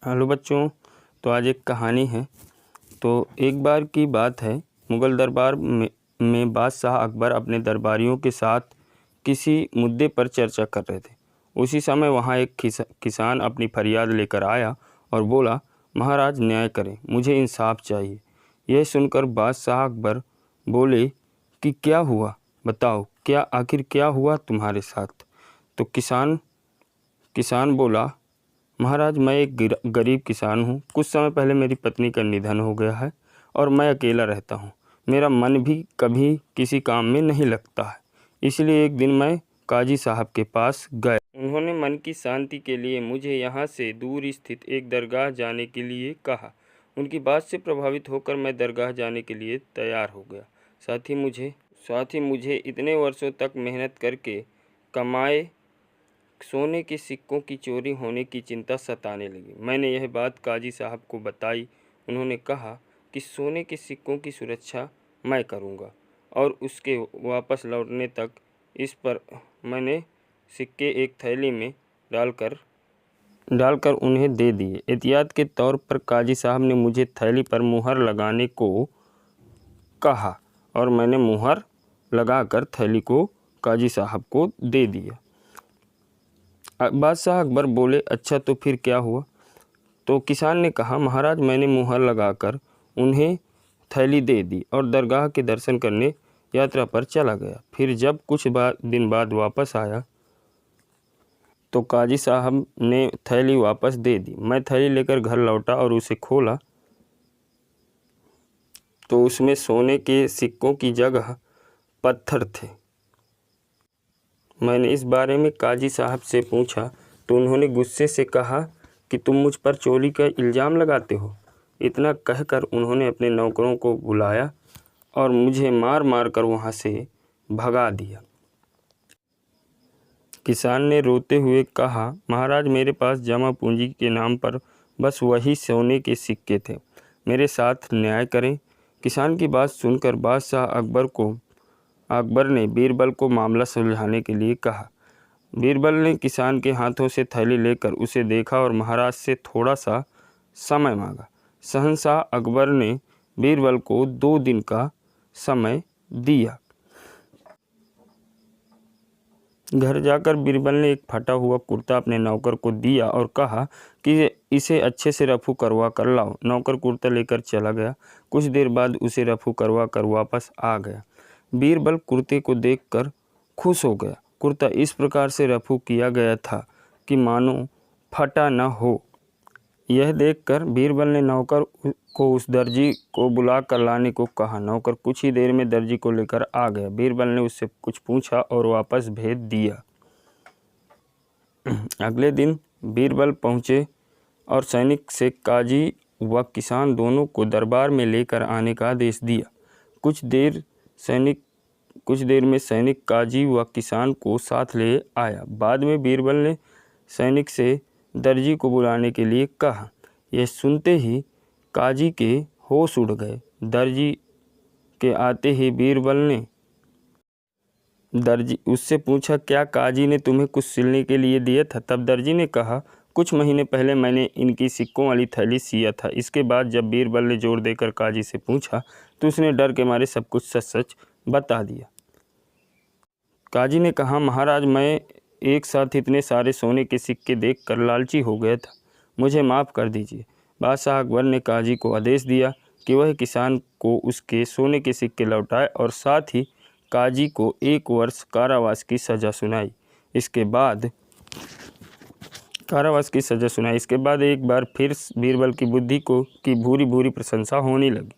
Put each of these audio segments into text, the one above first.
Hello बच्चों, तो आज एक कहानी है। तो एक बार की बात है, मुग़ल दरबार में बादशाह अकबर अपने दरबारियों के साथ किसी मुद्दे पर चर्चा कर रहे थे। उसी समय वहाँ एक किसान अपनी फरियाद लेकर आया और बोला, महाराज न्याय करें, मुझे इंसाफ चाहिए। यह सुनकर बादशाह अकबर बोले कि क्या हुआ, बताओ, आखिर क्या हुआ तुम्हारे साथ। तो किसान बोला, महाराज मैं एक गरीब किसान हूँ। कुछ समय पहले मेरी पत्नी का निधन हो गया है और मैं अकेला रहता हूँ। मेरा मन भी कभी किसी काम में नहीं लगता है। इसलिए एक दिन मैं काजी साहब के पास गया। उन्होंने मन की शांति के लिए मुझे यहाँ से दूर स्थित एक दरगाह जाने के लिए कहा। उनकी बात से प्रभावित होकर मैं दरगाह जाने के लिए तैयार हो गया। साथ ही मुझे इतने वर्षों तक मेहनत करके कमाए सोने के सिक्कों की चोरी होने की चिंता सताने लगी। मैंने यह बात काजी साहब को बताई। उन्होंने कहा कि सोने के सिक्कों की सुरक्षा मैं करूंगा और उसके वापस लौटने तक इस पर मैंने सिक्के एक थैली में डालकर उन्हें दे दिए। एहतियात के तौर पर काजी साहब ने मुझे थैली पर मुहर लगाने को कहा और मैंने मुहर लगाकर थैली को काजी साहब को दे दिया। बादशाह अकबर बोले, अच्छा तो फिर क्या हुआ। तो किसान ने कहा, महाराज मैंने मुहर लगाकर उन्हें थैली दे दी और दरगाह के दर्शन करने यात्रा पर चला गया। फिर जब कुछ दिन बाद वापस आया तो काजी साहब ने थैली वापस दे दी। मैं थैली लेकर घर लौटा और उसे खोला तो उसमें सोने के सिक्कों की जगह पत्थर थे। मैंने इस बारे में काजी साहब से पूछा तो उन्होंने गुस्से से कहा कि तुम मुझ पर चोरी का इल्ज़ाम लगाते हो। इतना कहकर उन्होंने अपने नौकरों को बुलाया और मुझे मार मार कर वहाँ से भगा दिया। किसान ने रोते हुए कहा, महाराज मेरे पास जमा पूंजी के नाम पर बस वही सोने के सिक्के थे, मेरे साथ न्याय करें। किसान की बात सुनकर बादशाह अकबर ने बीरबल को मामला सुलझाने के लिए कहा। बीरबल ने किसान के हाथों से थैली लेकर उसे देखा और महाराज से थोड़ा सा समय मांगा। शहंशाह अकबर ने बीरबल को 2 दिन का समय दिया। घर जाकर बीरबल ने एक फटा हुआ कुर्ता अपने नौकर को दिया और कहा कि इसे अच्छे से रफू करवा कर लाओ। नौकर कुर्ता लेकर चला गया। कुछ देर बाद उसे रफू करवा कर वापस आ गया। बीरबल कुर्ते को देखकर खुश हो गया। कुर्ता इस प्रकार से रफू किया गया था कि मानो फटा न हो। यह देखकर बीरबल ने नौकर को उस दर्जी को बुला कर लाने को कहा। नौकर कुछ ही देर में दर्जी को लेकर आ गया। बीरबल ने उससे कुछ पूछा और वापस भेज दिया। अगले दिन बीरबल पहुँचे और सैनिक से काजी व किसान दोनों को दरबार में लेकर आने का आदेश दिया। कुछ देर में सैनिक काजी व किसान को साथ ले आया। बाद में बीरबल ने सैनिक से दर्जी को बुलाने के लिए कहा। यह सुनते ही काजी के होश उड़ गए। दर्जी के आते ही बीरबल ने उससे पूछा, क्या काजी ने तुम्हें कुछ सिलने के लिए दिया था। तब दर्जी ने कहा, कुछ महीने पहले मैंने इनकी सिक्कों वाली थैली सिया था। इसके बाद जब बीरबल ने जोर देकर काजी से पूछा तो उसने डर के मारे सब कुछ सच सच बता दिया। काजी ने कहा, महाराज मैं एक साथ इतने सारे सोने के सिक्के देखकर लालची हो गया था, मुझे माफ़ कर दीजिए। बादशाह अकबर ने काजी को आदेश दिया कि वह किसान को उसके सोने के सिक्के लौटाए और साथ ही काजी को 1 वर्ष कारावास की सज़ा सुनाई। इसके बाद एक बार फिर बीरबल की बुद्धि की भूरी भूरी प्रशंसा होने लगी।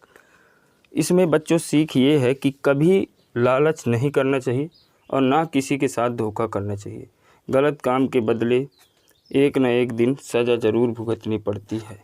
इसमें बच्चों सीख ये है कि कभी लालच नहीं करना चाहिए और ना किसी के साथ धोखा करना चाहिए। गलत काम के बदले एक न एक दिन सज़ा ज़रूर भुगतनी पड़ती है।